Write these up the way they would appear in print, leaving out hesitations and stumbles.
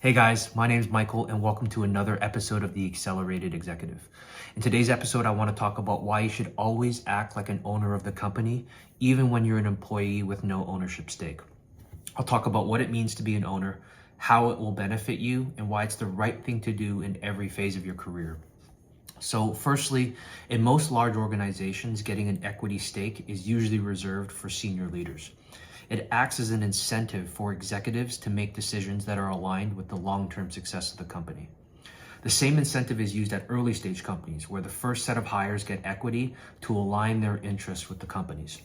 Hey guys, my name is Michael and welcome to another episode of The Accelerated Executive. In today's episode, I want to talk about why you should always act like an owner of the company, even when you're an employee with no ownership stake. I'll talk about what it means to be an owner, how it will benefit you, and why it's the right thing to do in every phase of your career. So firstly, in most large organizations, getting an equity stake is usually reserved for senior leaders. It acts as an incentive for executives to make decisions that are aligned with the long-term success of the company. The same incentive is used at early stage companies where the first set of hires get equity to align their interests with the company's.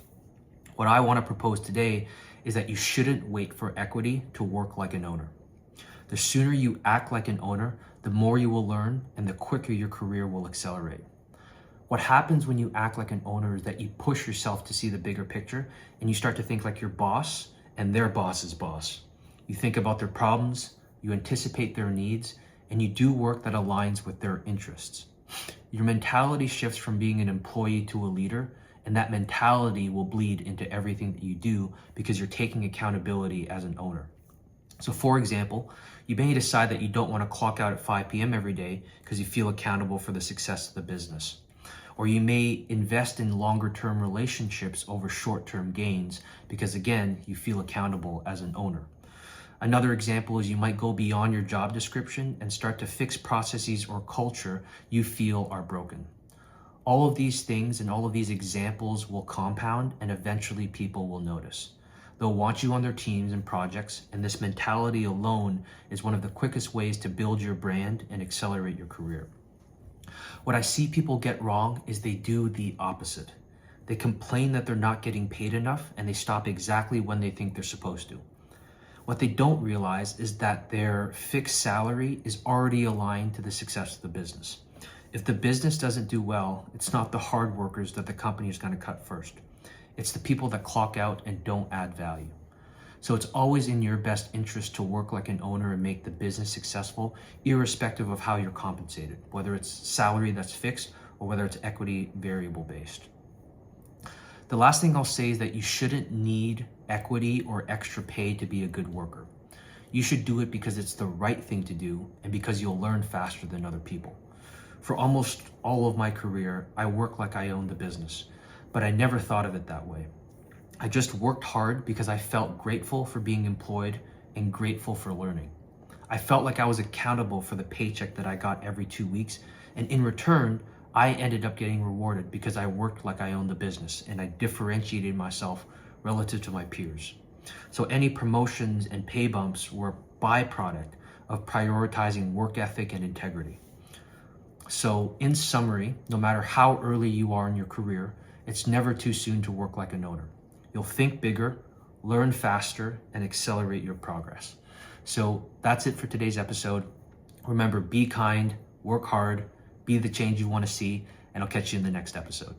What I want to propose today is that you shouldn't wait for equity to work like an owner. The sooner you act like an owner, the more you will learn and the quicker your career will accelerate. What happens when you act like an owner is that you push yourself to see the bigger picture and you start to think like your boss and their boss's boss. You think about their problems, you anticipate their needs, and you do work that aligns with their interests. Your mentality shifts from being an employee to a leader, and that mentality will bleed into everything that you do because you're taking accountability as an owner. So for example, you may decide that you don't want to clock out at 5 p.m. every day because you feel accountable for the success of the business. Or you may invest in longer term relationships over short term gains because again, you feel accountable as an owner. Another example is you might go beyond your job description and start to fix processes or culture you feel are broken. All of these things and all of these examples will compound and eventually people will notice. They'll want you on their teams and projects, and this mentality alone is one of the quickest ways to build your brand and accelerate your career. What I see people get wrong is they do the opposite. They complain that they're not getting paid enough and they stop exactly when they think they're supposed to. What they don't realize is that their fixed salary is already aligned to the success of the business. If the business doesn't do well, it's not the hard workers that the company is going to cut first. It's the people that clock out and don't add value. So it's always in your best interest to work like an owner and make the business successful, irrespective of how you're compensated, whether it's salary that's fixed or whether it's equity variable based. The last thing I'll say is that you shouldn't need equity or extra pay to be a good worker. You should do it because it's the right thing to do and because you'll learn faster than other people. For almost all of my career, I worked like I owned the business, but I never thought of it that way. I just worked hard because I felt grateful for being employed and grateful for learning. I felt like I was accountable for the paycheck that I got every 2 weeks, and in return, I ended up getting rewarded because I worked like I owned the business and I differentiated myself relative to my peers. So any promotions and pay bumps were a byproduct of prioritizing work ethic and integrity. So in summary, no matter how early you are in your career, it's never too soon to work like an owner. You'll think bigger, learn faster, and accelerate your progress. So that's it for today's episode. Remember, be kind, work hard, be the change you want to see, and I'll catch you in the next episode.